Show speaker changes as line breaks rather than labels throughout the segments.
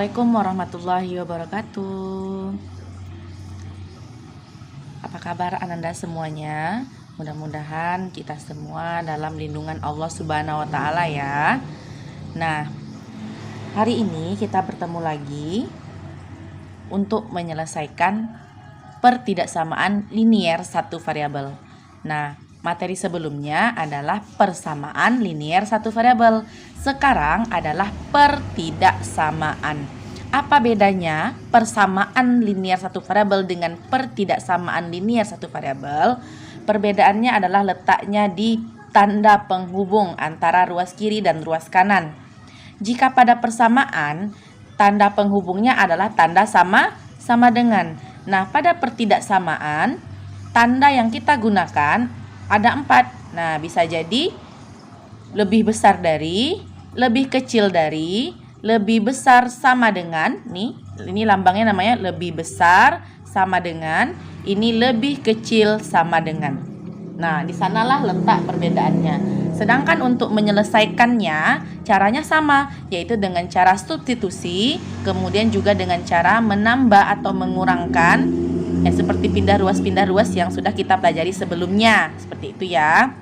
Assalamualaikum warahmatullahi wabarakatuh. Apa kabar Ananda semuanya? Mudah-mudahan kita semua dalam lindungan Allah Subhanahu wa Ta'ala ya. Nah, hari ini kita bertemu lagi untuk menyelesaikan pertidaksamaan linier satu variabel. Nah, materi sebelumnya adalah persamaan linier satu variabel. Sekarang adalah pertidaksamaan. Apa bedanya persamaan linier satu variabel dengan pertidaksamaan linier satu variabel? Perbedaannya adalah letaknya di tanda penghubung antara ruas kiri dan ruas kanan. Jika pada persamaan, tanda penghubungnya adalah tanda sama dengan. Nah, pada pertidaksamaan, tanda yang kita gunakan ada 4. Nah, bisa jadi lebih besar dari, lebih kecil dari, lebih besar sama dengan. Nih, ini lambangnya namanya lebih besar sama dengan, ini lebih kecil sama dengan. Nah, di sanalah letak perbedaannya. Sedangkan untuk menyelesaikannya, caranya sama, yaitu dengan cara substitusi, kemudian juga dengan cara menambah atau mengurangkan, ya seperti pindah ruas yang sudah kita pelajari sebelumnya. Seperti itu ya.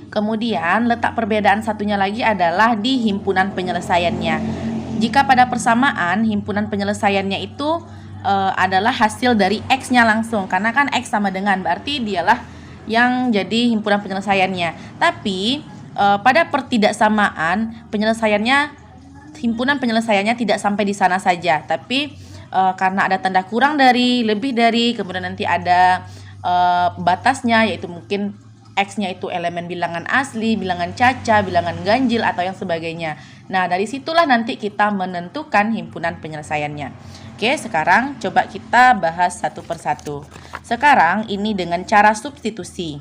Kemudian letak perbedaan satunya lagi adalah di himpunan penyelesaiannya. Jika pada persamaan, himpunan penyelesaiannya itu adalah hasil dari X-nya langsung. Karena kan X sama dengan, berarti dialah yang jadi himpunan penyelesaiannya. Tapi pada pertidaksamaan, himpunan penyelesaiannya tidak sampai di sana saja. Tapi karena ada tanda kurang dari, lebih dari, kemudian nanti ada batasnya, yaitu mungkin X-nya itu elemen bilangan asli, bilangan caca, bilangan ganjil, atau yang sebagainya. Nah, dari situlah nanti kita menentukan himpunan penyelesaiannya. Oke, sekarang coba kita bahas satu persatu. Sekarang ini dengan cara substitusi.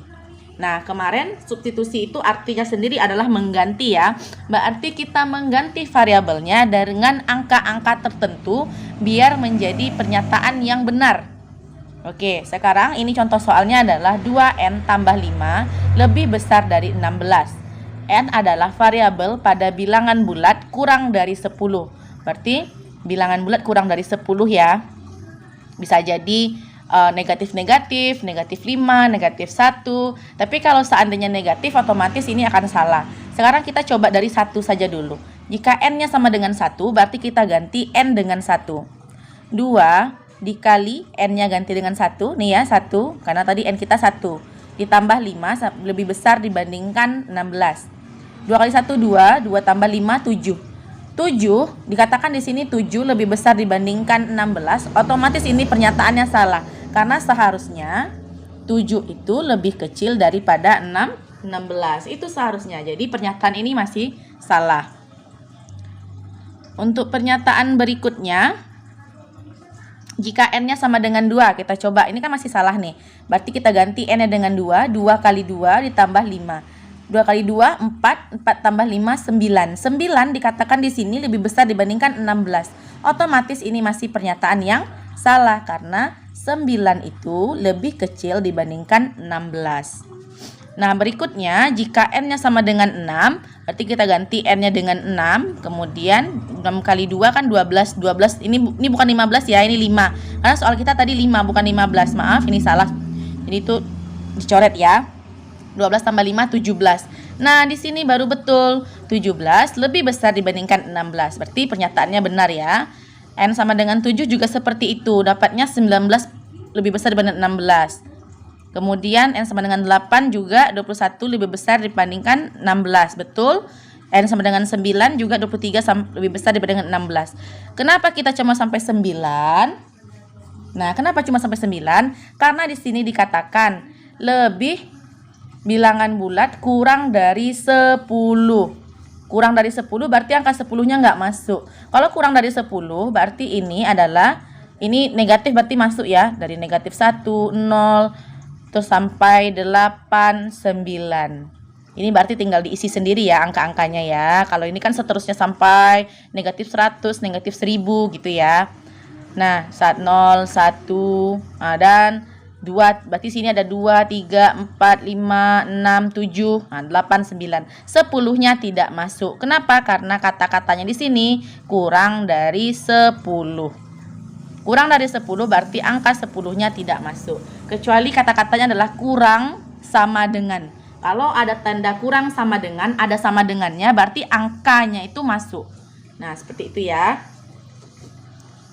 Nah, kemarin substitusi itu artinya sendiri adalah mengganti ya. Berarti kita mengganti variabelnya dengan angka-angka tertentu biar menjadi pernyataan yang benar. Oke, sekarang ini contoh soalnya adalah 2n tambah 5 lebih besar dari 16. N adalah variabel pada bilangan bulat kurang dari 10. Berarti bilangan bulat kurang dari 10 ya. Bisa jadi negatif-negatif, negatif 5, negatif 1. Tapi kalau seandainya negatif, otomatis ini akan salah. Sekarang kita coba dari 1 saja dulu. Jika n-nya sama dengan 1, berarti kita ganti n dengan 1. 2 dikali n-nya ganti dengan 1, nih ya, 1, karena tadi n kita 1, ditambah 5 lebih besar dibandingkan 16. 2 kali 1 2, 2 tambah 5 7. 7 dikatakan di sini 7 lebih besar dibandingkan 16, otomatis ini pernyataannya salah karena seharusnya 7 itu lebih kecil daripada 16. Itu seharusnya. Jadi pernyataan ini masih salah. Untuk pernyataan berikutnya, jika n-nya sama dengan 2, kita coba. Ini kan masih salah nih. Berarti kita ganti n-nya dengan 2. 2 kali 2 ditambah 5. 2 kali 2, 4. 4 tambah 5, 9. 9 dikatakan di sini lebih besar dibandingkan 16. Otomatis ini masih pernyataan yang salah. Karena 9 itu lebih kecil dibandingkan 16. Nah, berikutnya jika n-nya sama dengan 6, berarti kita ganti n-nya dengan 6. Kemudian 6 kali 2 kan 12. 12 ini bukan 15 ya, ini 5. Karena soal kita tadi 5 bukan 15. Maaf, ini salah. Jadi itu dicoret ya. 12 tambah 5 17. Nah, di sini baru betul. 17 lebih besar dibandingkan 16. Berarti pernyataannya benar ya. N sama dengan 7 juga seperti itu. Dapatnya 19 lebih besar dibandingkan 16. Kemudian N sama dengan 8 juga 21 lebih besar dibandingkan 16. Betul? N sama dengan 9 juga 23 lebih besar dibandingkan 16. Kenapa kita cuma sampai 9? Nah, kenapa cuma sampai 9? Karena di sini dikatakan lebih bilangan bulat kurang dari 10. Kurang dari 10 berarti angka 10-nya nggak masuk. Kalau kurang dari 10 berarti ini adalah, ini negatif berarti masuk ya. Dari negatif 1, 0, terus sampai 8, 9. Ini berarti tinggal diisi sendiri ya angka-angkanya ya. Kalau ini kan seterusnya sampai negatif 100, negatif 1000 gitu ya. Nah, 0, 1, dan 2, berarti sini ada 2, 3, 4, 5, 6, 7, 8, 9. 10-nya tidak masuk. Kenapa? Karena kata-katanya di sini kurang dari 10. Kurang dari 10 berarti angka 10-nya tidak masuk. Kecuali kata-katanya adalah kurang sama dengan. Kalau ada tanda kurang sama dengan, ada sama dengannya, berarti angkanya itu masuk. Nah, seperti itu ya.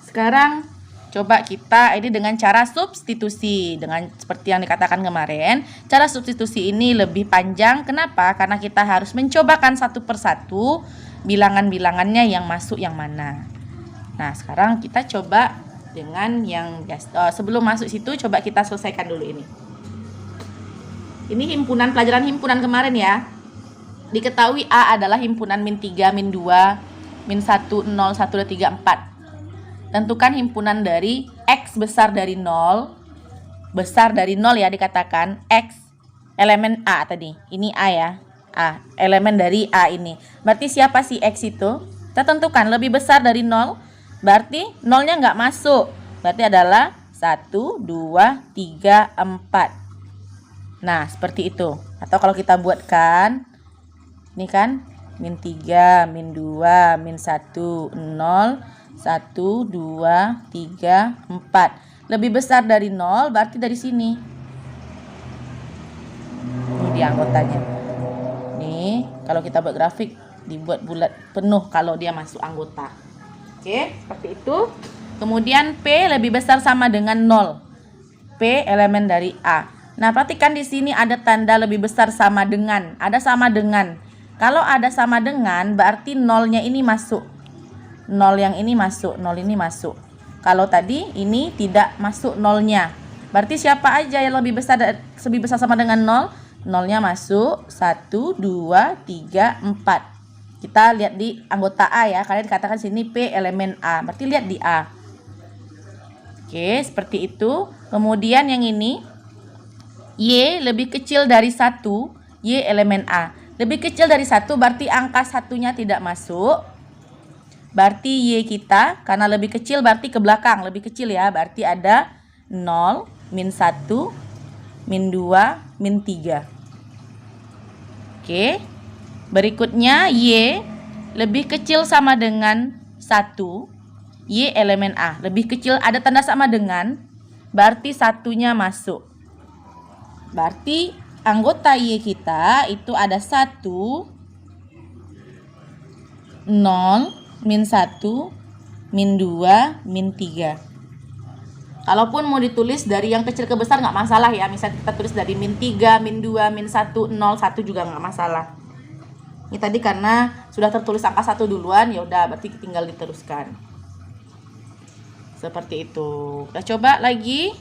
Sekarang coba kita ini dengan cara substitusi. Dengan seperti yang dikatakan kemarin, cara substitusi ini lebih panjang. Kenapa? Karena kita harus mencobakan satu persatu bilangan-bilangannya yang masuk yang mana. Nah, sekarang kita coba dengan yang sebelum masuk situ coba kita selesaikan dulu ini. Ini himpunan pelajaran himpunan kemarin ya. Diketahui A adalah himpunan min 3, min 2, min 1, 0, 1, 2, 3, 4. Tentukan himpunan dari X besar dari 0. Besar dari 0 ya dikatakan. X elemen A tadi. Ini A ya. A. Elemen dari A ini. Berarti siapa sih X itu? Kita tentukan lebih besar dari 0. Berarti 0-nya nggak masuk. Berarti adalah 1, 2, 3, 4. Nah seperti itu. Atau kalau kita buatkan. Ini kan. Min 3, min 2, min 1, 0. 1, 2, 3, 4. Lebih besar dari 0 berarti dari sini. Ini dia anggotanya. Nih, kalau kita buat grafik dibuat bulat penuh kalau dia masuk anggota. Oke, seperti itu. Kemudian P lebih besar sama dengan 0. P elemen dari A. Nah, perhatikan di sini ada tanda lebih besar sama dengan. Ada sama dengan. Kalau ada sama dengan berarti 0-nya ini masuk. 0 yang ini masuk, 0 ini masuk. Kalau tadi ini tidak masuk 0-nya. Berarti siapa aja yang lebih besar sama dengan 0? 0-nya masuk 1, 2, 3, 4. Kita lihat di anggota A ya. Kalian dikatakan sini P elemen A. Berarti lihat di A. Oke, seperti itu. Kemudian yang ini Y lebih kecil dari 1, Y elemen A. Lebih kecil dari 1 berarti angka satunya tidak masuk. Berarti Y kita karena lebih kecil berarti ke belakang, lebih kecil ya. Berarti ada 0, min 1, min 2, min 3. Oke. Berikutnya Y lebih kecil sama dengan 1, Y elemen A. Lebih kecil ada tanda sama dengan, berarti satunya masuk. Berarti anggota Y kita itu ada 1, 0, min 1, min 2, min 3. Kalaupun mau ditulis dari yang kecil ke besar nggak masalah ya. Misalnya kita tulis dari min 3, min 2, min 1, 0, 1 juga nggak masalah. Ini tadi karena sudah tertulis angka 1 duluan, ya udah berarti tinggal diteruskan. Seperti itu. Kita coba lagi.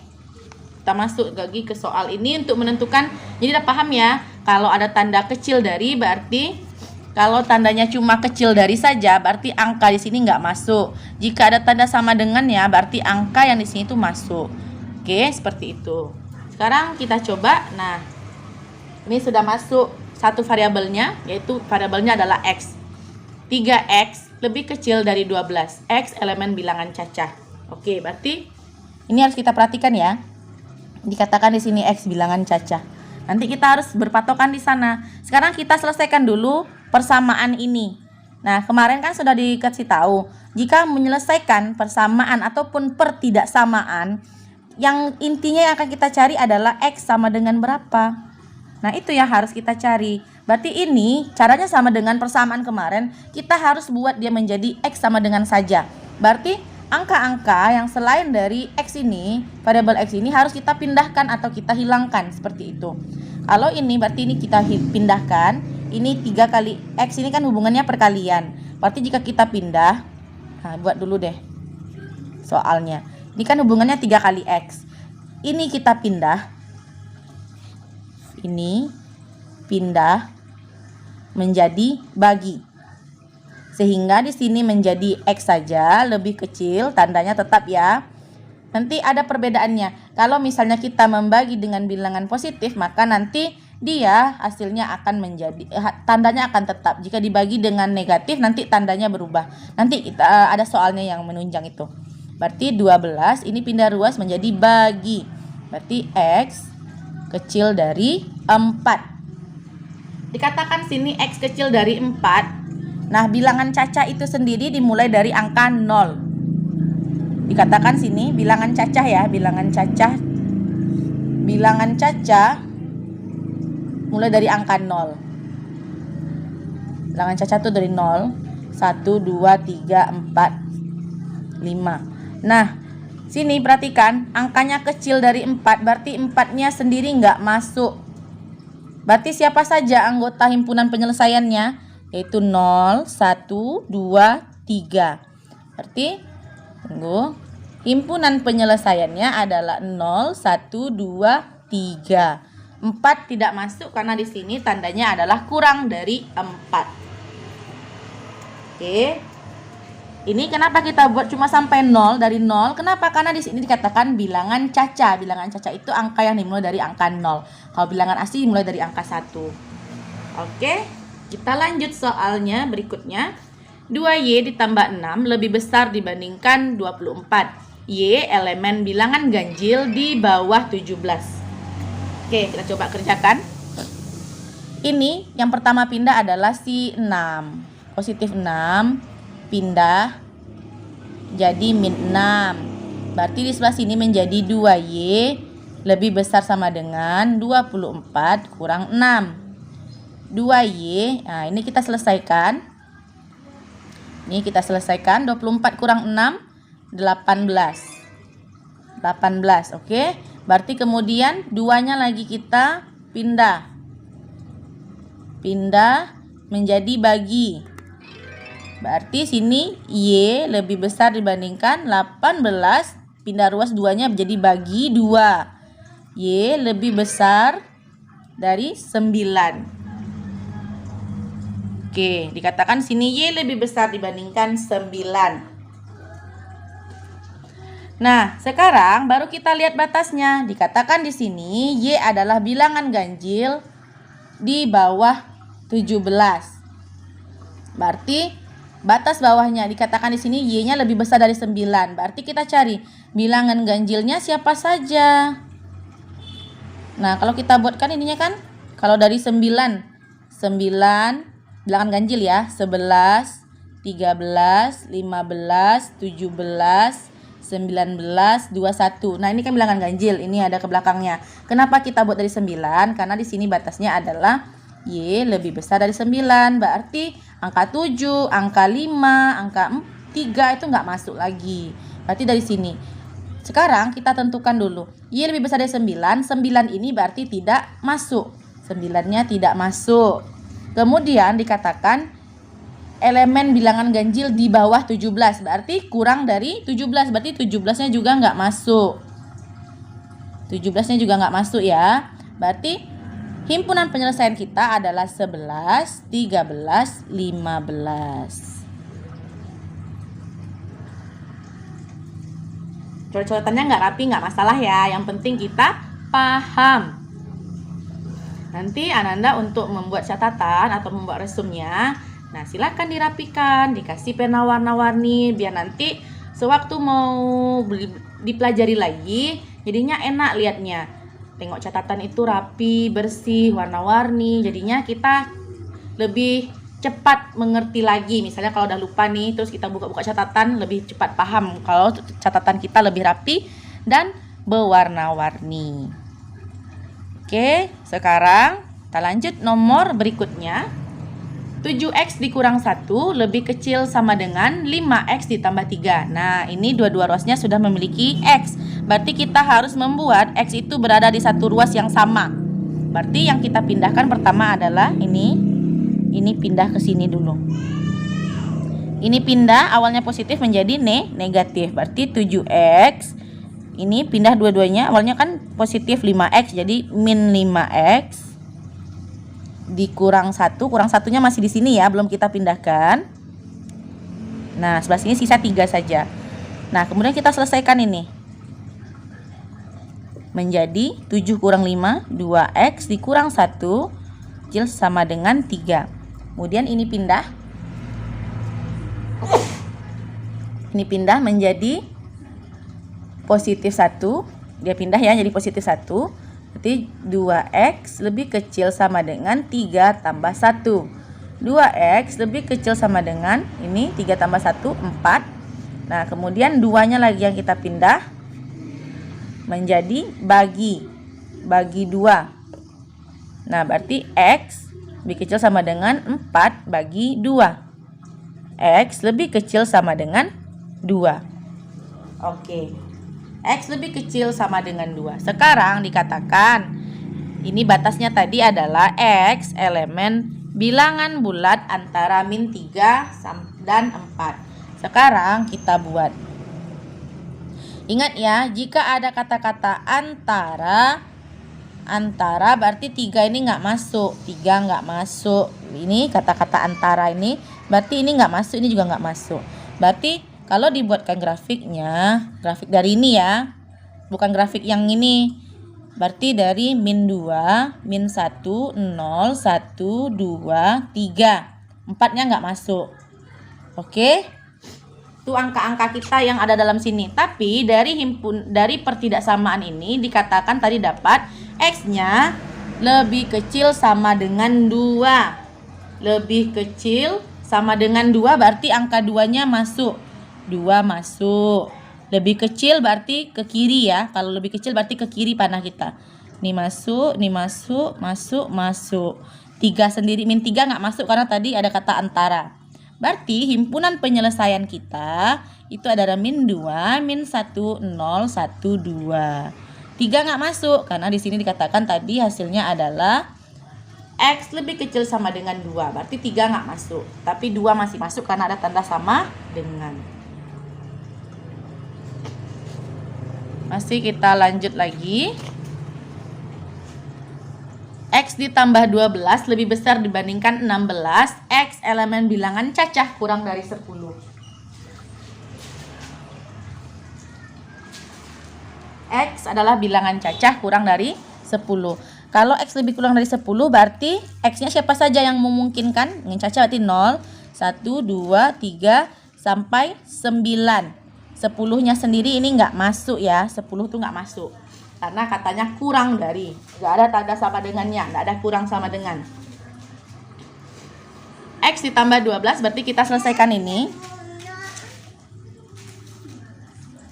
Kita masuk lagi ke soal ini untuk menentukan. Jadi udah paham ya. Kalau ada tanda kecil dari berarti kalau tandanya cuma kecil dari saja, berarti angka di sini nggak masuk. Jika ada tanda sama dengan ya, berarti angka yang di sini itu masuk. Oke, seperti itu. Sekarang kita coba. Nah, ini sudah masuk satu variabelnya, yaitu variabelnya adalah X. 3X lebih kecil dari 12. X elemen bilangan cacah. Oke, berarti ini harus kita perhatikan ya. Dikatakan di sini X bilangan cacah. Nanti kita harus berpatokan di sana. Sekarang kita selesaikan dulu persamaan ini. Nah, kemarin kan sudah dikasih tahu, jika menyelesaikan persamaan ataupun pertidaksamaan, yang intinya yang akan kita cari adalah X sama dengan berapa. Nah, itu yang harus kita cari. Berarti ini caranya sama dengan persamaan kemarin, kita harus buat dia menjadi X sama dengan saja. Berarti angka-angka yang selain dari X ini, variabel X ini harus kita pindahkan atau kita hilangkan, seperti itu. Kalau ini berarti ini kita pindahkan. Ini 3 kali X ini kan hubungannya perkalian. Berarti jika kita pindah, nah buat dulu deh soalnya. Ini kan hubungannya 3 kali X. Ini kita pindah. Ini pindah menjadi bagi. Sehingga di sini menjadi X saja, lebih kecil, tandanya tetap ya. Nanti ada perbedaannya. Kalau misalnya kita membagi dengan bilangan positif, maka nanti dia hasilnya akan menjadi tandanya akan tetap. Jika dibagi dengan negatif nanti tandanya berubah. Nanti kita ada soalnya yang menunjang itu. Berarti 12 ini pindah ruas menjadi bagi. Berarti X kecil dari 4. Dikatakan sini X kecil dari 4. Nah, bilangan cacah itu sendiri dimulai dari angka 0. Dikatakan sini bilangan cacah ya, bilangan cacah mulai dari angka 0. Bilangan cacah itu dari 0, 1, 2, 3, 4, 5. Nah, sini perhatikan angkanya kecil dari 4, berarti 4-nya sendiri nggak masuk. Berarti siapa saja anggota himpunan penyelesaiannya? Yaitu 0, 1, 2, 3. Berarti, tunggu, himpunan penyelesaiannya adalah 0, 1, 2, 3. 4 tidak masuk karena di sini tandanya adalah kurang dari 4. Oke. Ini kenapa kita buat cuma sampai 0, dari 0? Kenapa? Karena di sini dikatakan bilangan cacah. Bilangan cacah itu angka yang dimulai dari angka 0. Kalau bilangan asli dimulai dari angka 1. Oke, kita lanjut soalnya berikutnya. 2Y ditambah 6 lebih besar dibandingkan 24. Y elemen bilangan ganjil di bawah 17. Oke, kita coba kerjakan. Ini yang pertama pindah adalah si 6. Positif 6 pindah jadi min 6. Berarti di sebelah sini menjadi 2Y lebih besar sama dengan 24 kurang 6. 2Y, nah ini kita selesaikan. Ini kita selesaikan, 24 kurang 6, 18. 18, oke. Berarti kemudian 2-nya lagi kita pindah. Pindah menjadi bagi. Berarti sini Y lebih besar dibandingkan 18, pindah ruas 2-nya menjadi bagi 2. Y lebih besar dari 9. Oke, dikatakan sini Y lebih besar dibandingkan 9. Nah, sekarang baru kita lihat batasnya. Dikatakan di sini Y adalah bilangan ganjil di bawah 17. Berarti batas bawahnya dikatakan di sini Y-nya lebih besar dari 9. Berarti kita cari bilangan ganjilnya siapa saja. Nah, kalau kita buatkan ininya kan, kalau dari 9 bilangan ganjil ya, 11, 13, 15, 17, 19, 21. Nah, ini kan bilangan ganjil, ini ada ke belakangnya. Kenapa kita buat dari 9? Karena di sini batasnya adalah Y lebih besar dari 9. Berarti angka 7, angka 5, angka 3 itu nggak masuk lagi. Berarti dari sini. Sekarang kita tentukan dulu. Y lebih besar dari 9. 9 ini berarti tidak masuk. 9-nya tidak masuk. Kemudian dikatakan elemen bilangan ganjil di bawah 17. Berarti kurang dari 17. Berarti 17-nya juga nggak masuk. 17-nya juga nggak masuk ya. Berarti himpunan penyelesaian kita adalah 11, 13, 15. Coret-coretannya nggak rapi nggak masalah ya. Yang penting kita paham. Nanti Ananda untuk membuat catatan atau membuat resumnya, nah silakan dirapikan, dikasih pena warna-warni biar nanti sewaktu mau dipelajari lagi jadinya enak liatnya. Tengok catatan itu rapi, bersih, warna-warni, jadinya kita lebih cepat mengerti lagi. Misalnya kalau udah lupa nih, terus kita buka-buka catatan, lebih cepat paham kalau catatan kita lebih rapi dan berwarna-warni. Oke, sekarang kita lanjut nomor berikutnya. 7x dikurang 1 lebih kecil sama dengan 5x ditambah 3. Nah, ini dua-dua ruasnya sudah memiliki x. Berarti kita harus membuat x itu berada di satu ruas yang sama. Berarti yang kita pindahkan pertama adalah ini. Ini pindah ke sini dulu. Ini pindah awalnya positif menjadi negatif. Berarti 7x. Ini pindah dua-duanya, awalnya kan positif 5x, jadi min 5x dikurang 1. Kurang satunya masih di sini ya, belum kita pindahkan. Nah, sebelah sini sisa 3 saja. Nah, kemudian kita selesaikan ini. Menjadi 7 kurang 5, 2x dikurang 1 kecil sama dengan 3. Kemudian ini pindah. Ini pindah menjadi positif 1 dia pindah ya jadi positif 1. Berarti 2x lebih kecil sama dengan 3 tambah 1. 2x lebih kecil sama dengan ini 3 tambah 1, 4. Nah, kemudian 2-nya lagi yang kita pindah menjadi bagi 2. Nah, berarti x lebih kecil sama dengan 4 bagi 2. X lebih kecil sama dengan 2. Oke. X lebih kecil sama dengan 2. Sekarang dikatakan ini batasnya tadi adalah X elemen bilangan bulat antara min 3 dan 4. Sekarang kita buat. Ingat ya, jika ada kata-kata antara berarti 3 ini nggak masuk. 3 nggak masuk. Ini kata-kata antara ini berarti ini nggak masuk, ini juga nggak masuk. Berarti kalau dibuatkan grafiknya, grafik dari ini ya, bukan grafik yang ini. Berarti dari min 2, min 1, 0, 1, 2, 3. 4-nya nggak masuk. Oke? Itu angka-angka kita yang ada dalam sini. Tapi dari pertidaksamaan ini dikatakan tadi dapat X-nya lebih kecil sama dengan 2. Lebih kecil sama dengan 2 berarti angka 2-nya masuk. 2 masuk. Lebih kecil berarti ke kiri ya. Kalau lebih kecil berarti ke kiri panah kita. Ini masuk, ini masuk, masuk. 3 sendiri, min 3 nggak masuk karena tadi ada kata antara. Berarti himpunan penyelesaian kita itu adalah min 2, min 1, 0, 1, 2. 3 nggak masuk karena di sini dikatakan tadi hasilnya adalah X lebih kecil sama dengan 2. Berarti 3 nggak masuk. Tapi 2 masih masuk karena ada tanda sama dengan. Masih kita lanjut lagi. X ditambah 12 lebih besar dibandingkan 16. X elemen bilangan cacah kurang dari 10. X adalah bilangan cacah kurang dari 10. Kalau X lebih kurang dari 10 berarti X-nya siapa saja yang memungkinkan? Yang cacah berarti 0, 1, 2, 3, sampai 9. 10-nya sendiri ini nggak masuk ya. 10 tuh nggak masuk. Karena katanya kurang dari. Nggak ada tanda sama dengannya. Nggak ada kurang sama dengan. X ditambah 12 berarti kita selesaikan ini.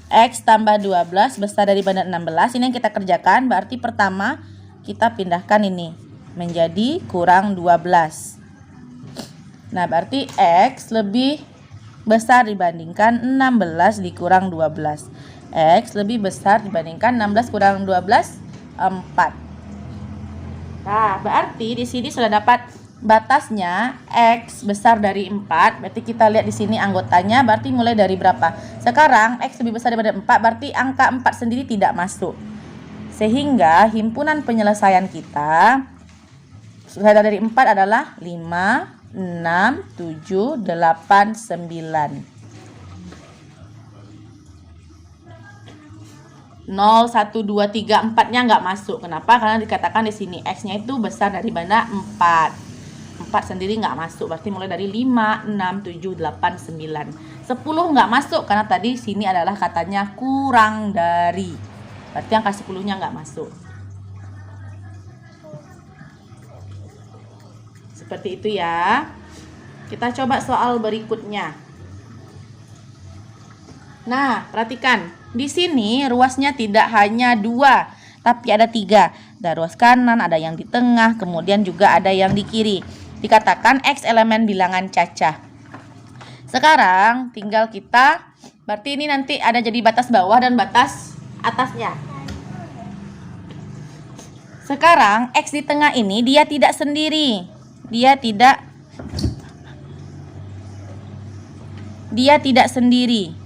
X tambah 12 besar daripada 16. Ini yang kita kerjakan. Berarti pertama kita pindahkan ini. Menjadi kurang 12. Nah berarti X lebih besar dibandingkan 16 dikurang 12. X lebih besar dibandingkan 16 kurang 12, 4. Nah, berarti di sini sudah dapat batasnya X besar dari 4. Berarti kita lihat di sini anggotanya berarti mulai dari berapa? Sekarang X lebih besar daripada 4 berarti angka 4 sendiri tidak masuk. Sehingga himpunan penyelesaian kita sudah dari 4 adalah 5, 6, 7, 8, 9. 0, 1, 2, 3, 4-nya nggak masuk. Kenapa? Karena dikatakan di sini X-nya itu besar daripada 4. 4 sendiri nggak masuk. Berarti mulai dari 5, 6, 7, 8, 9. 10 nggak masuk karena tadi sini adalah katanya kurang dari. Berarti angka 10-nya nggak masuk. Seperti itu ya. Kita coba soal berikutnya. Nah, perhatikan. Di sini ruasnya tidak hanya 2, tapi ada 3. Ada ruas kanan, ada yang di tengah, kemudian juga ada yang di kiri. Dikatakan X elemen bilangan cacah. Sekarang tinggal kita, berarti ini nanti ada jadi batas bawah dan batas atasnya. Sekarang X di tengah ini dia tidak sendiri. Dia tidak sendiri.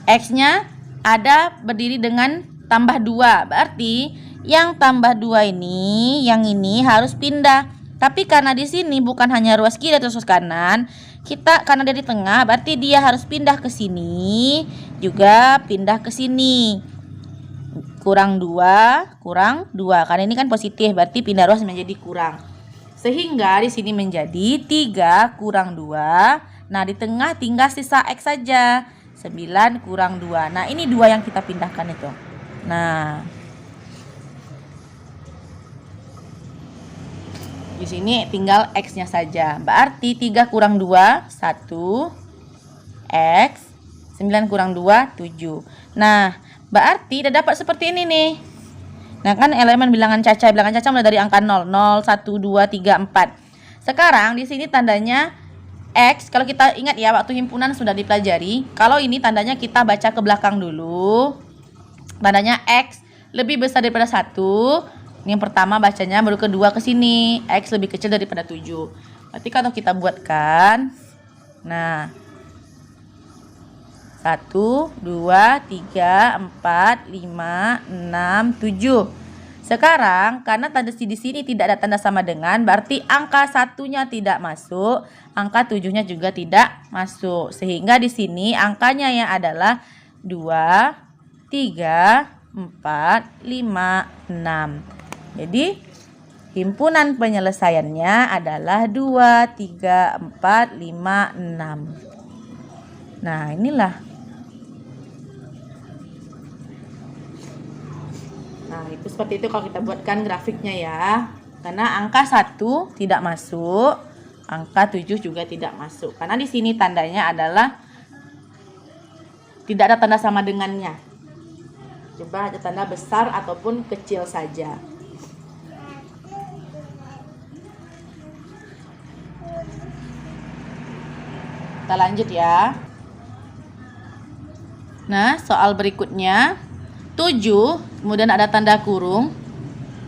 X-nya ada berdiri dengan tambah 2. Berarti yang tambah 2 ini, yang ini harus pindah. Tapi karena di sini bukan hanya ruas kiri atau ruas kanan, kita karena dia di tengah, berarti dia harus pindah ke sini, juga pindah ke sini. Kurang 2, kurang 2. Karena ini kan positif, berarti pindah ruas menjadi kurang. Sehingga di sini menjadi 3 kurang 2. Nah, di tengah tinggal sisa X saja. 9 kurang 2. Nah, ini 2 yang kita pindahkan itu. Nah, di sini tinggal X-nya saja. Berarti 3 kurang 2, 1. X. 9 kurang 2, 7. Nah, berarti udah dapat seperti ini nih. Nah, kan elemen bilangan Caca. Bilangan Caca mulai dari angka 0. 0, 1, 2, 3, 4. Sekarang di sini tandanya X. Kalau kita ingat ya, waktu himpunan sudah dipelajari. Kalau ini tandanya kita baca ke belakang dulu. Tandanya X lebih besar daripada 1. Yang pertama bacanya, baru kedua ke sini. X lebih kecil daripada 7. Berarti kalau kita buatkan, nah, 1, 2, 3, 4, 5, 6, 7. Sekarang karena tanda di sini tidak ada tanda sama dengan, berarti angka 1-nya tidak masuk, angka 7-nya juga tidak masuk. Sehingga di sini angkanya yang adalah 2, 3, 4, 5, 6. Jadi himpunan penyelesaiannya adalah 2, 3, 4, 5, 6. Nah, inilah. Nah, itu seperti itu kalau kita buatkan grafiknya ya. Karena angka 1 tidak masuk, angka 7 juga tidak masuk. Karena di sini tandanya adalah tidak ada tanda sama dengannya. Coba ada tanda besar ataupun kecil saja. Kita lanjut ya. Nah, soal berikutnya 7, kemudian ada tanda kurung.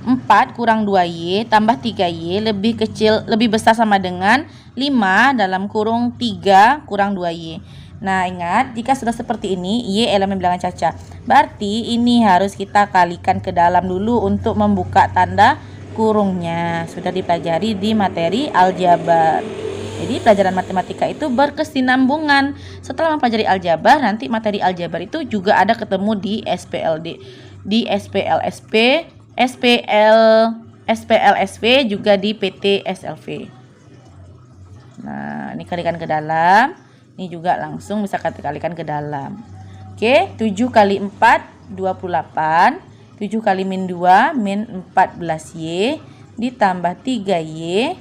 4 kurang 2Y tambah 3Y lebih besar sama dengan 5 dalam kurung 3 kurang 2Y. Nah, ingat, jika sudah seperti ini, Y elemen bilangan Caca. Berarti ini harus kita kalikan ke dalam dulu untuk membuka tanda kurungnya. Sudah dipelajari di materi aljabar. Jadi pelajaran matematika itu berkesinambungan. Setelah mempelajari aljabar, nanti materi aljabar itu juga ada ketemu di SPLD, di SPLSP, SPLSV, juga di PT SLV. Nah, ini kalikan ke dalam. Ini juga langsung bisa kalikan ke dalam. Oke, 7 kali 4, 28. 7 kali min 2, min 14Y. Ditambah 3Y.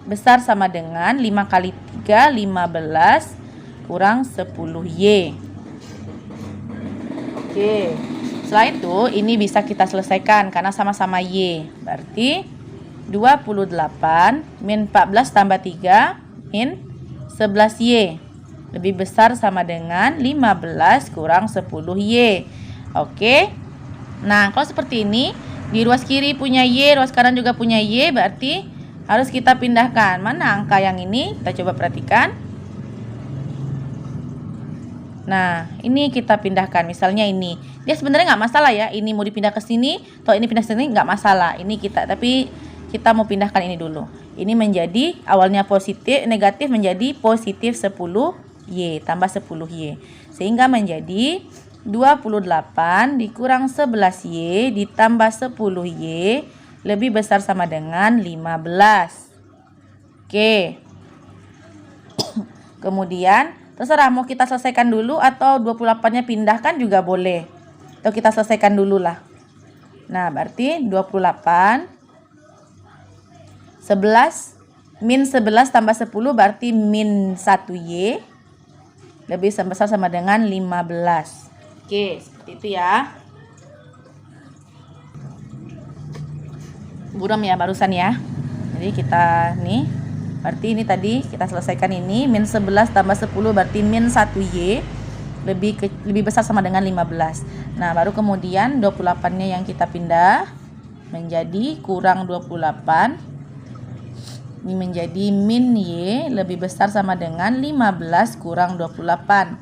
Besar sama dengan 5 kali 3, 15 kurang 10Y. Oke. Setelah itu ini bisa kita selesaikan karena sama-sama Y. Berarti 28 min 14 tambah 3 min 11Y. Lebih besar sama dengan 15 kurang 10Y. Oke. Nah, kalau seperti ini, di ruas kiri punya Y, ruas kanan juga punya Y, berarti harus kita pindahkan. Mana angka yang ini? Kita coba perhatikan. Nah, ini kita pindahkan. Misalnya ini. Dia sebenarnya nggak masalah ya. Ini mau dipindah ke sini, atau ini pindah ke sini nggak masalah. Ini tapi kita mau pindahkan ini dulu. Ini menjadi awalnya positif, negatif menjadi positif 10Y tambah 10Y. Sehingga menjadi 28 dikurang 11Y ditambah 10Y lebih besar sama dengan 15. Oke. Kemudian terserah mau kita selesaikan dulu atau 28-nya pindahkan juga boleh. Atau kita selesaikan dulu lah. Nah, berarti 28 11 min 11 tambah 10 berarti min 1Y lebih besar sama dengan 15. Oke, seperti itu ya. Buram ya barusan ya. Jadi kita nih, berarti ini tadi kita selesaikan ini, min 11 tambah 10 berarti min 1Y lebih besar sama dengan 15. Nah, baru kemudian 28-nya yang kita pindah menjadi kurang 28. Ini menjadi min Y lebih besar sama dengan 15 kurang 28.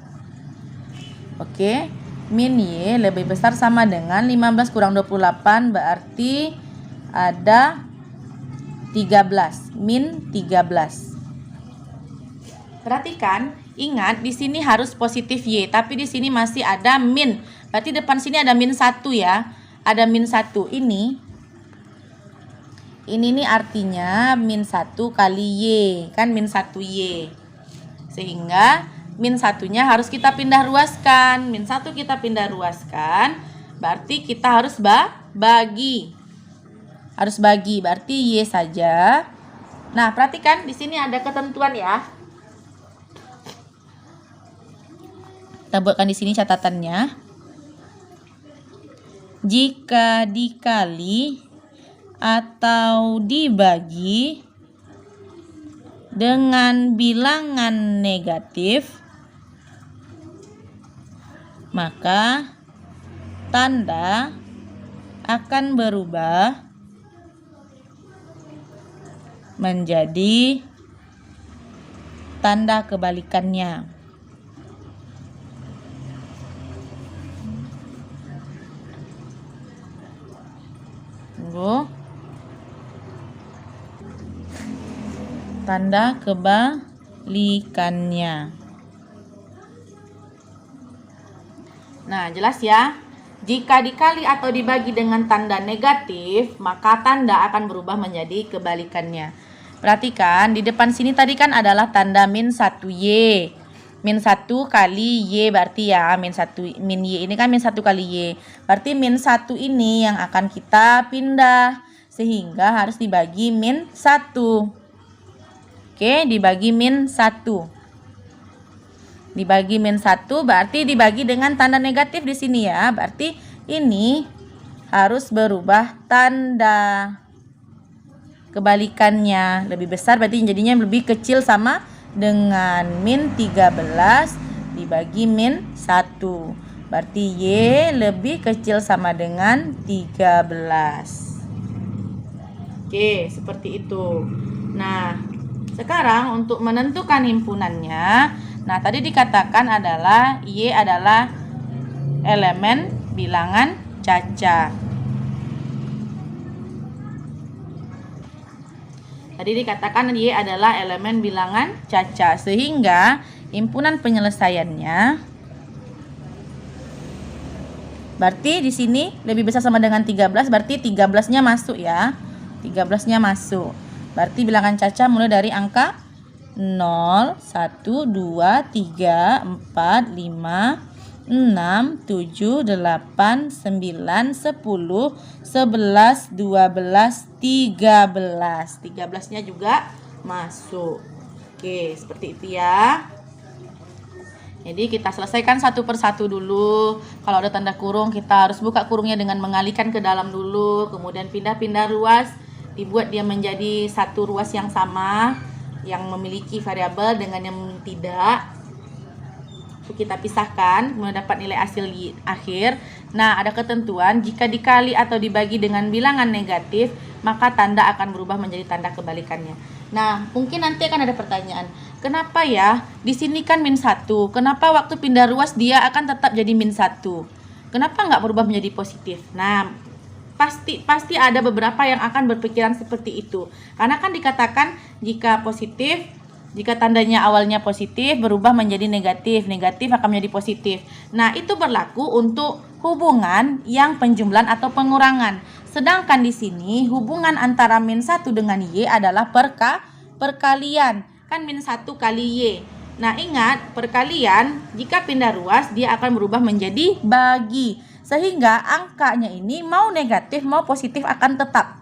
Oke, min Y lebih besar sama dengan 15 kurang 28 berarti ada 13, min 13. Perhatikan, ingat di sini harus positif Y, tapi di sini masih ada min. Berarti depan sini ada min 1 ya. Ada min 1 ini nih artinya min 1 kali Y, kan min 1Y. Sehingga min satunya harus kita pindah ruaskan. Min 1 kita pindah ruaskan, berarti kita harus bagi. Harus bagi, berarti Y saja. Nah, perhatikan di sini ada ketentuan ya. Kita buatkan di sini catatannya. Jika dikali atau dibagi dengan bilangan negatif, maka tanda akan berubah menjadi tanda kebalikannya. Tunggu. Tanda kebalikannya. Nah, jelas ya. Jika dikali atau dibagi dengan tanda negatif, maka tanda akan berubah menjadi kebalikannya. Perhatikan, di depan sini tadi kan adalah tanda min 1Y. Min 1 kali Y berarti ya, min Y ini kan min 1 kali Y. Berarti min 1 ini yang akan kita pindah. Sehingga harus dibagi min 1. Oke, dibagi min 1. Dibagi min 1 berarti dibagi dengan tanda negatif di sini ya. Berarti ini harus berubah tanda. Kebalikannya lebih besar berarti jadinya lebih kecil sama dengan min 13 dibagi min 1. Berarti Y lebih kecil sama dengan 13. Oke, seperti itu. Nah, sekarang untuk menentukan himpunannya, nah tadi dikatakan adalah Y adalah elemen bilangan caca. Tadi dikatakan Y adalah elemen bilangan caca, sehingga himpunan penyelesaiannya berarti di sini lebih besar sama dengan 13, berarti 13-nya masuk ya. 13-nya masuk. Berarti bilangan caca mulai dari angka 0, 1, 2, 3, 4, 5, 6, 7, 8, 9, 10, 11, 12, 13. 13-nya juga masuk. Oke, seperti itu ya. Jadi kita selesaikan satu persatu dulu. Kalau ada tanda kurung, kita harus buka kurungnya dengan mengalihkan ke dalam dulu. Kemudian pindah-pindah ruas. Dibuat dia menjadi satu ruas yang sama, yang memiliki variabel dengan yang tidak. Itu kita pisahkan, kemudian dapat nilai hasil di akhir. Nah, ada ketentuan, jika dikali atau dibagi dengan bilangan negatif, maka tanda akan berubah menjadi tanda kebalikannya. Nah, mungkin nanti akan ada pertanyaan, kenapa ya di sini kan min 1, kenapa waktu pindah ruas dia akan tetap jadi min 1? Kenapa nggak berubah menjadi positif? Nah, pasti ada beberapa yang akan berpikiran seperti itu. Karena kan dikatakan jika positif, jika tandanya awalnya positif berubah menjadi negatif, negatif akan menjadi positif. Nah, itu berlaku untuk hubungan yang penjumlahan atau pengurangan. Sedangkan di sini hubungan antara min 1 dengan Y adalah perkalian. Kan min 1 kali Y. Nah, ingat, perkalian jika pindah ruas dia akan berubah menjadi bagi. Sehingga angkanya ini mau negatif mau positif akan tetap.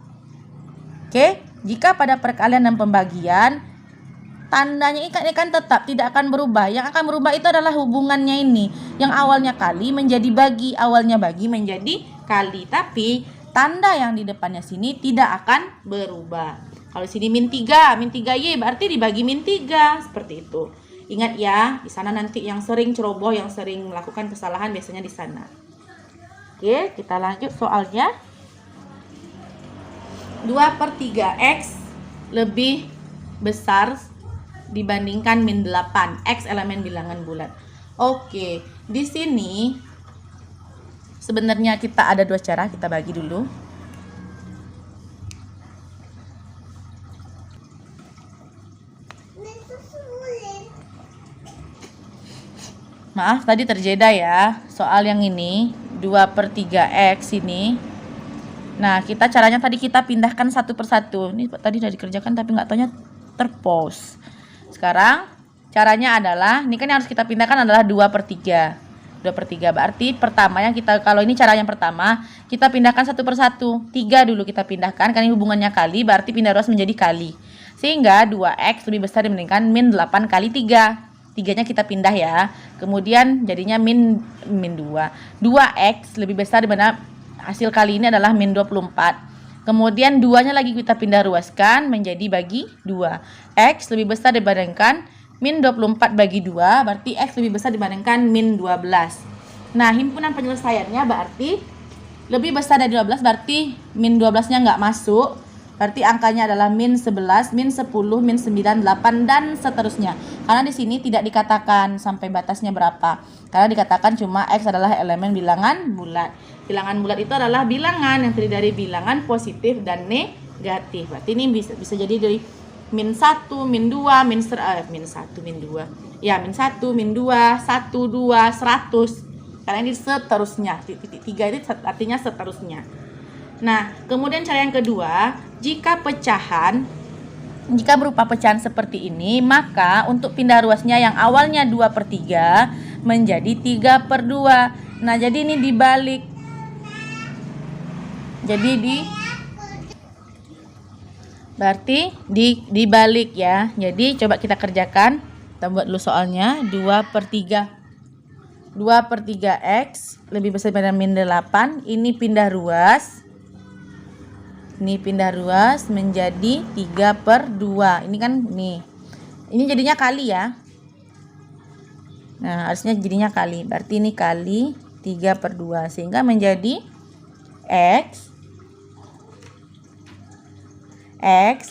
Oke, jika pada perkalian dan pembagian tandanya ini kan tetap tidak akan berubah. Yang akan berubah itu adalah hubungannya ini. Yang awalnya kali menjadi bagi, awalnya bagi menjadi kali. Tapi tanda yang di depannya sini tidak akan berubah. Kalau sini min 3Y berarti dibagi min 3, seperti itu. Ingat ya, di sana nanti yang sering ceroboh, yang sering melakukan kesalahan biasanya di sana. Oke, kita lanjut soalnya. 2/3 X lebih besar dibandingkan min 8. X elemen bilangan bulat. Oke, di sini sebenarnya kita ada dua cara, kita bagi dulu. Maaf, tadi terjeda ya soal yang ini. 2/3 X ini. Nah, caranya tadi kita pindahkan satu persatu. Ini tadi sudah dikerjakan tapi nggak taunya terpause. Sekarang caranya adalah, ini kan yang harus kita pindahkan adalah 2/3. 2/3 berarti pertama yang kita, kalau ini cara yang pertama, kita pindahkan satu persatu. 3 dulu kita pindahkan, karena hubungannya kali, berarti pindah ruas menjadi kali. Sehingga 2x lebih besar dibandingkan min 8 kali 3. 3-nya kita pindah ya. Kemudian jadinya min 2. 2x lebih besar dibandingkan, hasil kali ini adalah min 24. Kemudian 2-nya lagi kita pindah ruaskan menjadi bagi 2. X lebih besar dibandingkan min 24 bagi 2, berarti X lebih besar dibandingkan min 12. Nah, himpunan penyelesaiannya berarti lebih besar dari 12, berarti min 12-nya nggak masuk. Berarti angkanya adalah min 11, min 10, min 9, 8, dan seterusnya. Karena di sini tidak dikatakan sampai batasnya berapa. Karena dikatakan cuma X adalah elemen bilangan bulat. Bilangan bulat itu adalah bilangan yang terdiri dari bilangan positif dan negatif. Berarti ini bisa jadi dari min 1, min 2, min 1, min 2. Ya, min 1, min 2, 1, 2, 100. Karena ini seterusnya. Titik 3 itu artinya seterusnya. Nah, kemudian cara yang kedua, jika berupa pecahan seperti ini, maka untuk pindah ruasnya yang awalnya 2/3 menjadi 3/2. Nah, jadi ini dibalik. Berarti dibalik ya. Jadi coba kita kerjakan. Kita buat dulu soalnya. 2/3. 2/3 X lebih besar daripada min 8. Ini pindah ruas. Ini pindah ruas menjadi 3/2. Ini kan nih. Ini jadinya kali ya. Nah, harusnya jadinya kali. Berarti ini kali 3/2 sehingga menjadi X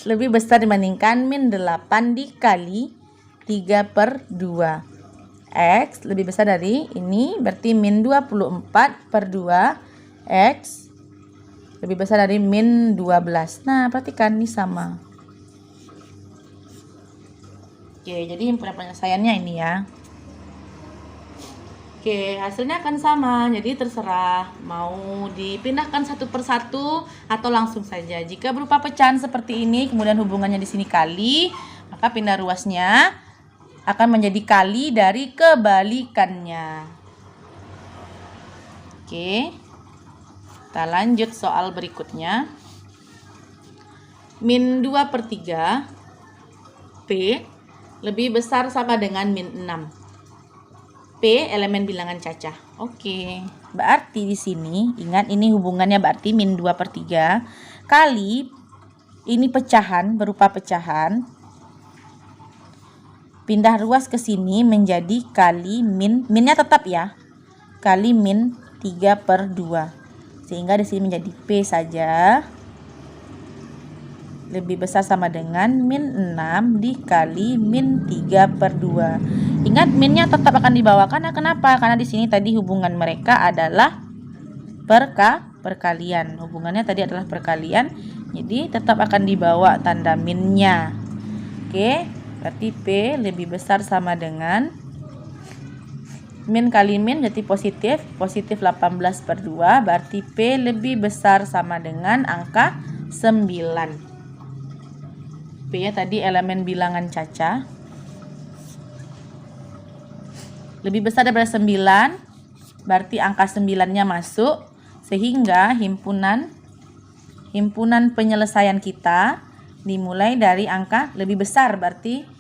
lebih besar dibandingkan min 8 dikali 3/2. X lebih besar dari ini, berarti min 24/2 X lebih besar dari min 12. Nah, perhatikan ini sama. Oke, jadi himpunan penyelesaiannya ini ya. Oke, hasilnya akan sama. Jadi terserah mau dipindahkan satu persatu atau langsung saja. Jika berupa pecahan seperti ini, kemudian hubungannya di sini kali, maka pindah ruasnya akan menjadi kali dari kebalikannya. Oke. Kita lanjut soal berikutnya. Min 2/3 P lebih besar sama dengan min 6. P elemen bilangan cacah. Oke. Berarti di sini ingat ini hubungannya berarti min 2/3 kali ini pecahan berupa pecahan. Pindah ruas ke sini menjadi kali minnya tetap ya. Kali min 3/2. Sehingga di sini menjadi P saja lebih besar sama dengan min 6 dikali min 3/2. Ingat minnya tetap akan dibawa karena kenapa? Karena di sini tadi hubungan mereka adalah perkalian. Hubungannya tadi adalah perkalian. Jadi tetap akan dibawa tanda minnya. Oke, berarti P lebih besar sama dengan min kali min jadi positif 18/2, berarti P lebih besar sama dengan angka 9. P nya tadi elemen bilangan cacah. Lebih besar daripada 9, berarti angka 9-nya masuk, sehingga himpunan penyelesaian kita dimulai dari angka lebih besar, berarti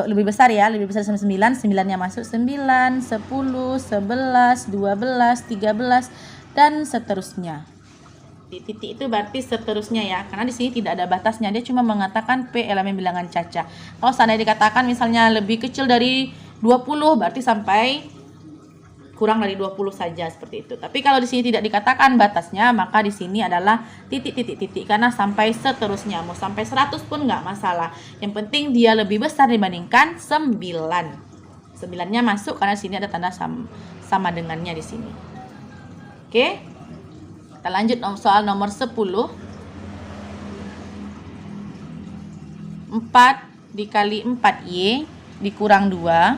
lebih besar ya, lebih besar sama 9, 9-nya masuk 9, 10, 11, 12, 13 dan seterusnya. Di titik itu berarti seterusnya ya, karena di sini tidak ada batasnya, dia cuma mengatakan P elemen bilangan cacah. Kalau seandainya dikatakan misalnya lebih kecil dari 20, berarti sampai kurang dari 20 saja seperti itu. Tapi kalau di sini tidak dikatakan batasnya, maka di sini adalah titik karena sampai seterusnya. Mau sampai 100 pun nggak masalah. Yang penting dia lebih besar dibandingkan 9. 9-nya masuk karena di sini ada tanda sama dengannya di sini. Oke. Kita lanjut soal nomor 10. 4 dikali 4Y dikurang 2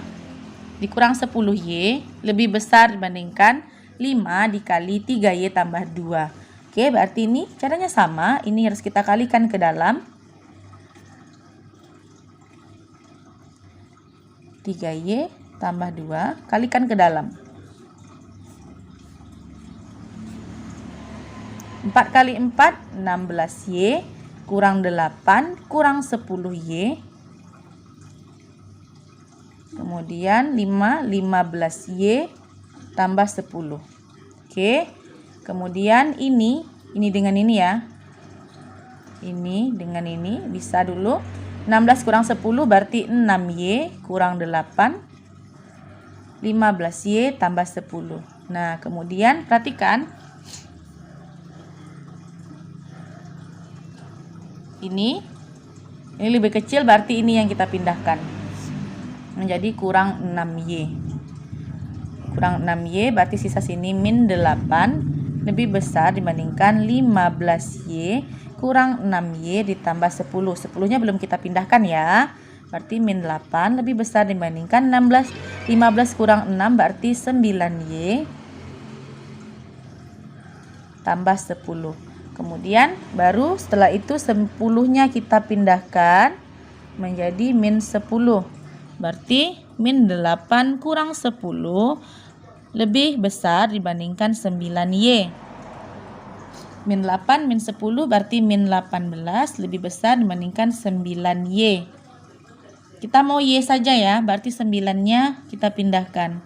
dikurang 10Y lebih besar dibandingkan 5 dikali 3Y tambah 2. Oke, berarti ini caranya sama. Ini harus kita kalikan ke dalam. 3Y tambah 2, kalikan ke dalam. 4 kali 4, 16Y, kurang 8, kurang 10Y. Kemudian 5, 15Y tambah 10. Oke. Kemudian ini dengan ini ya. Ini dengan ini bisa dulu. 16 kurang 10 berarti 6Y kurang 8. 15Y tambah 10. Nah, kemudian perhatikan. Ini lebih kecil berarti ini yang kita pindahkan. Menjadi kurang 6Y. Kurang 6Y berarti sisa sini min 8 lebih besar dibandingkan 15Y kurang 6Y ditambah 10. 10-nya belum kita pindahkan ya. Berarti min 8 lebih besar dibandingkan 16. 15 kurang 6 berarti 9Y tambah 10. Kemudian baru setelah itu 10-nya kita pindahkan menjadi min 10. Berarti min 8 kurang 10 lebih besar dibandingkan 9Y. Min 8 min 10 berarti min 18 lebih besar dibandingkan 9Y. Kita mau Y saja ya, berarti 9-nya kita pindahkan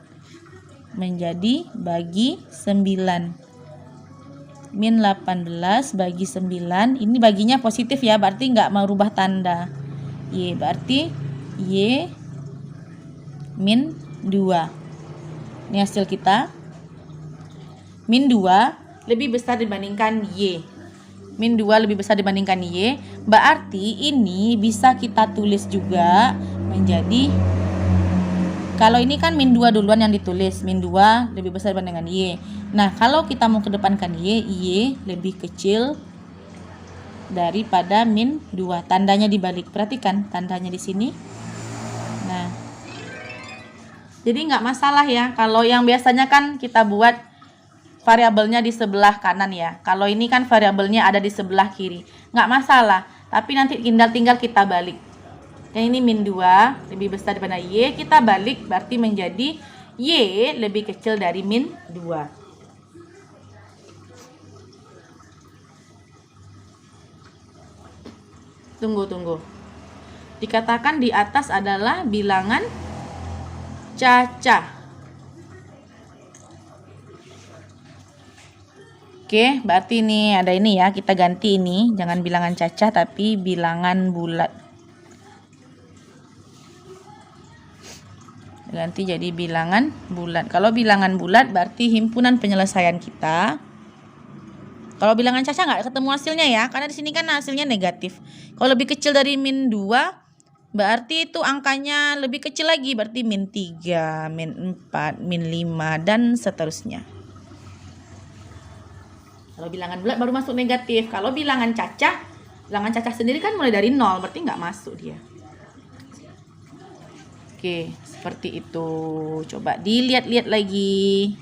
menjadi bagi 9. Min 18 bagi 9, ini baginya positif ya, berarti nggak merubah tanda. Y berarti Y min 2. Ini hasil kita. Min 2 lebih besar dibandingkan Y. Min 2 lebih besar dibandingkan Y, berarti ini bisa kita tulis juga menjadi, kalau ini kan min 2 duluan yang ditulis, min 2 lebih besar dibandingkan Y. Nah, kalau kita mau kedepankan Y lebih kecil daripada min 2. Tandanya dibalik. Perhatikan tandanya di sini. Nah, jadi nggak masalah ya. Kalau yang biasanya kan kita buat variabelnya di sebelah kanan ya. Kalau ini kan variabelnya ada di sebelah kiri. Nggak masalah. Tapi nanti tinggal kita balik. Yang ini min 2 lebih besar daripada Y. Kita balik berarti menjadi Y lebih kecil dari min 2. Tunggu. Dikatakan di atas adalah bilangan cacah. Oke, berarti ini ada ini ya, kita ganti ini, jangan bilangan cacah tapi bilangan bulat. Ganti jadi bilangan bulat. Kalau bilangan bulat berarti himpunan penyelesaian kita. Kalau bilangan cacah nggak ketemu hasilnya ya, karena di sini kan hasilnya negatif. Kalau lebih kecil dari min 2, berarti itu angkanya lebih kecil lagi, berarti min 3, min 4, min 5, dan seterusnya. Kalau bilangan bulat baru masuk negatif. Kalau bilangan cacah sendiri kan mulai dari 0, berarti nggak masuk dia. Oke, seperti itu. Coba dilihat-lihat lagi.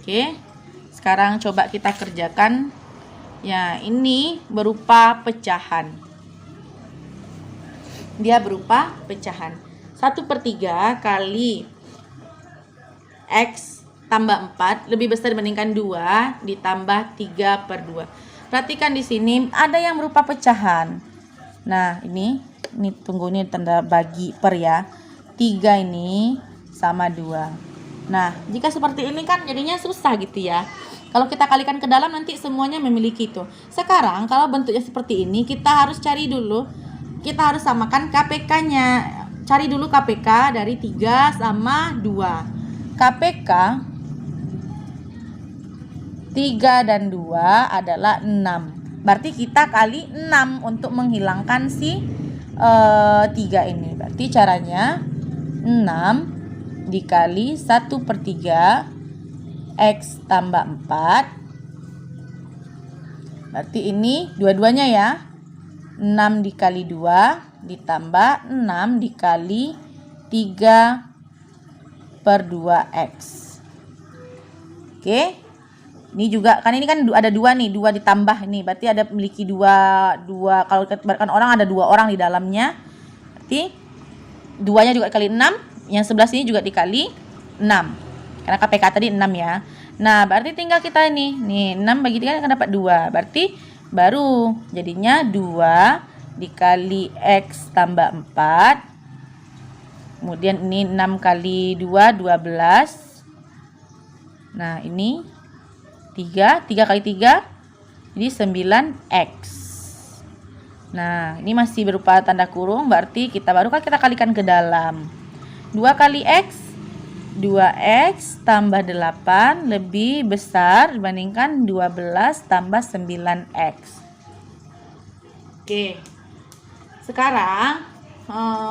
Oke, sekarang coba kita kerjakan. Ya, ini berupa pecahan. Dia berupa pecahan. 1/3 kali X tambah 4 lebih besar dibandingkan 2 ditambah 3/2. Perhatikan di sini ada yang berupa pecahan. Nah, ini tunggu, ini tanda bagi per ya. 3 ini sama 2. Nah, jika seperti ini kan jadinya susah gitu ya. Kalau kita kalikan ke dalam nanti semuanya memiliki itu. Sekarang kalau bentuknya seperti ini, kita harus cari dulu. Kita harus samakan KPK-nya. Cari dulu KPK dari 3 sama 2. KPK 3 dan 2 adalah 6. Berarti kita kali 6 untuk menghilangkan si 3 ini. Berarti caranya 6 dikali 1/3 X tambah 4. Berarti ini dua-duanya ya. 6 dikali 2 ditambah 6 dikali 3/2X. Oke. Ini juga kan ini kan ada 2 nih, 2 ditambah ini. Berarti ada memiliki 2 kalau kan orang ada 2 orang di dalamnya. Berarti 2-nya juga kali 6, yang sebelah sini juga dikali 6. Karena KPK tadi 6 ya. Nah, berarti tinggal kita ini. Nih, 6 bagi 3 akan dapat 2. Berarti baru jadinya 2 dikali X tambah 4. Kemudian ini 6 kali 2, 12. Nah, ini 3 kali 3 jadi 9X. Nah, ini masih berupa tanda kurung, berarti kita kalikan ke dalam. 2 kali X, 2X tambah 8 lebih besar dibandingkan 12 tambah 9X. Oke. Sekarang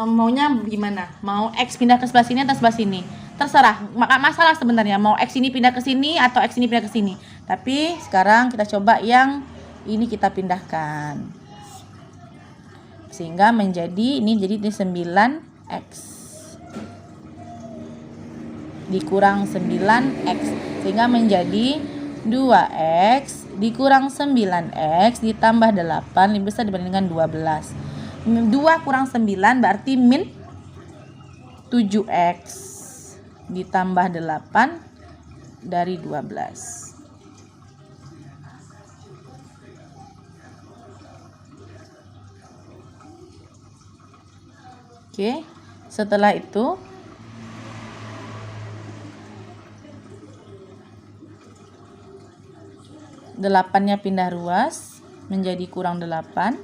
maunya gimana? Mau X pindah ke sebelah sini atau sebelah sini? Terserah, maka masalah sebenarnya mau X ini pindah ke sini atau X ini pindah ke sini. Tapi sekarang kita coba yang ini kita pindahkan. Sehingga menjadi ini jadi 9X. Dikurang 9X. Sehingga menjadi 2X dikurang 9X ditambah 8 lebih besar dibandingkan 12. 2 kurang 9 berarti min 7X. Ditambah 8 dari 12. Oke, setelah itu delapannya pindah ruas menjadi kurang 8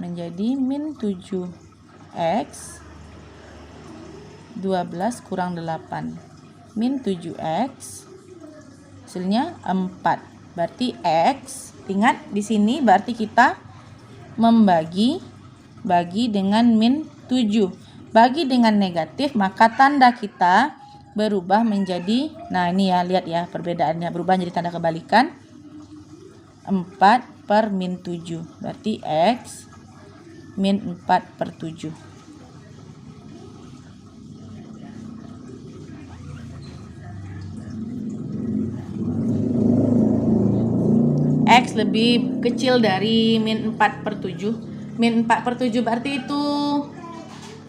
menjadi min 7X. 12 kurang 8 min 7X hasilnya 4. Berarti X, ingat di sini berarti kita bagi dengan min 7. Bagi dengan negatif maka tanda kita berubah menjadi, nah ini ya, lihat ya perbedaannya, berubah menjadi tanda kebalikan 4 per min 7. Berarti X min 4 per 7. X lebih kecil dari min 4 per 7. Min 4 per 7 berarti itu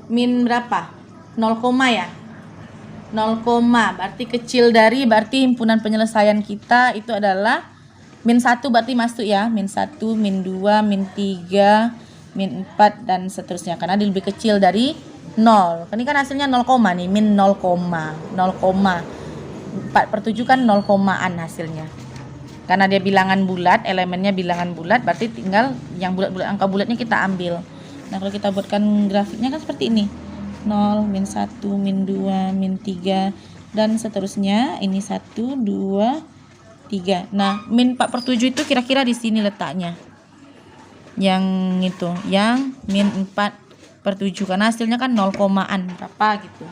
min berapa? 0, ya? 0, berarti kecil dari, berarti himpunan penyelesaian kita itu adalah min 1 berarti masuk ya. Min 1, min 2, min 3, min 4 dan seterusnya. Karena dia lebih kecil dari 0. Ini kan hasilnya 0, nih, min 0, 4 per 7 kan 0, hasilnya. Karena dia bilangan bulat, elemennya bilangan bulat, berarti tinggal yang bulat-bulat, angka bulatnya kita ambil. Nah, kalau kita buatkan grafiknya kan seperti ini. 0, min 1, min 2, min 3, dan seterusnya. Ini 1, 2, 3. Nah, min 4 per 7 itu kira-kira di sini letaknya. Yang itu, yang min 4 per 7. Karena hasilnya kan 0, berapa gitu.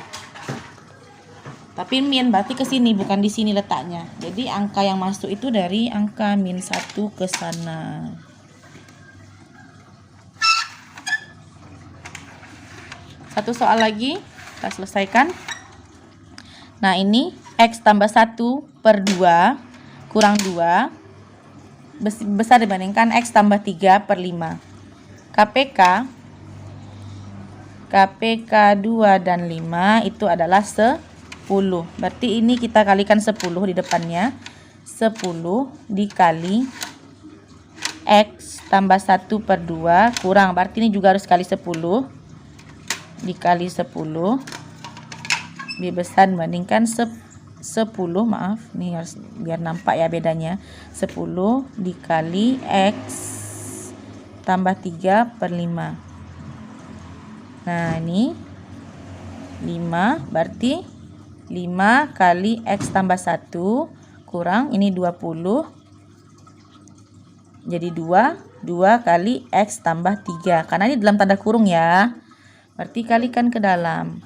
Tapi min berarti ke sini, bukan di sini letaknya. Jadi angka yang masuk itu dari angka min 1 ke sana. Satu soal lagi kita selesaikan. Nah, ini X tambah 1 per 2 kurang 2 besar dibandingkan X tambah 3 per 5. KPK 2 dan 5 itu adalah 10. Berarti ini kita kalikan 10 di depannya. 10 dikali X tambah 1 per 2 kurang. Berarti ini juga harus kali 10. Dikali 10. Lebih besar dibandingkan 10. Maaf. Ini harus biar nampak ya bedanya. 10 dikali X tambah 3 per 5. Nah, ini 5 berarti 5 kali X tambah 1 kurang, ini 20. Jadi 2 kali X tambah 3. Karena ini dalam tanda kurung ya. Berarti kalikan ke dalam.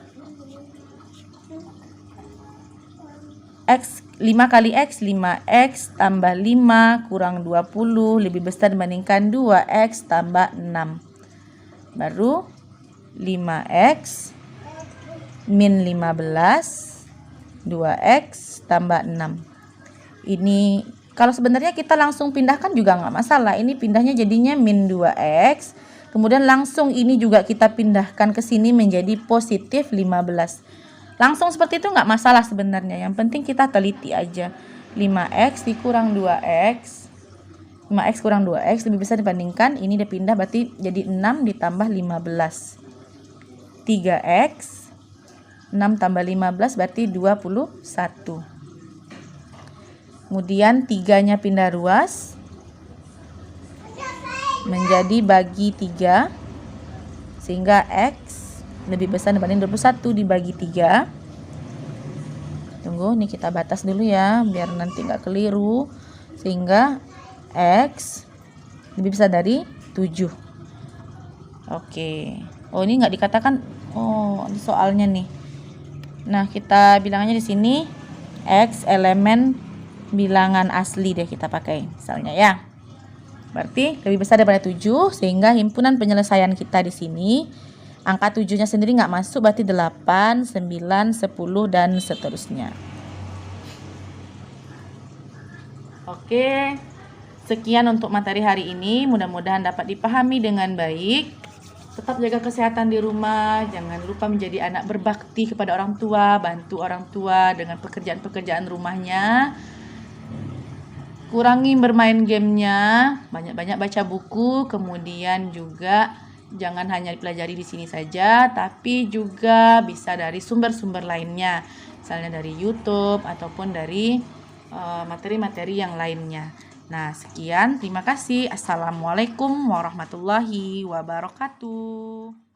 X 5 kali X 5X tambah 5 kurang 20 lebih besar dibandingkan 2X tambah 6. Baru 5X min 15 2X tambah 6. Ini Kalau sebenarnya kita langsung pindahkan juga nggak masalah. Ini pindahnya jadinya min 2x. Kemudian langsung ini juga kita pindahkan ke sini menjadi positif 15. Langsung seperti itu nggak masalah sebenarnya. Yang penting kita teliti aja. 5x dikurang 2x. 5x kurang 2x lebih besar dibandingkan. Ini dia pindah berarti jadi 6 ditambah 15. 3x. 6 tambah 15 berarti 21. Kemudian 3-nya pindah ruas menjadi bagi 3 sehingga x lebih besar dibanding 21 dibagi 3. Tunggu, ini kita batas dulu ya biar nanti nggak keliru. Sehingga x lebih besar dari 7. Oke. Oh, ini nggak dikatakan. Oh, ini soalnya nih. Nah, kita bilangannya di sini x elemen bilangan asli deh kita pakai misalnya ya. Berarti lebih besar daripada 7 sehingga himpunan penyelesaian kita di sini angka 7-nya sendiri nggak masuk berarti 8, 9, 10 dan seterusnya. Oke. Sekian untuk materi hari ini, mudah-mudahan dapat dipahami dengan baik. Tetap jaga kesehatan di rumah, jangan lupa menjadi anak berbakti kepada orang tua, bantu orang tua dengan pekerjaan-pekerjaan rumahnya. Kurangi bermain gamenya, banyak-banyak baca buku, kemudian juga jangan hanya dipelajari di sini saja, tapi juga bisa dari sumber-sumber lainnya, misalnya dari YouTube ataupun dari materi-materi yang lainnya. Nah, sekian, terima kasih. Assalamualaikum warahmatullahi wabarakatuh.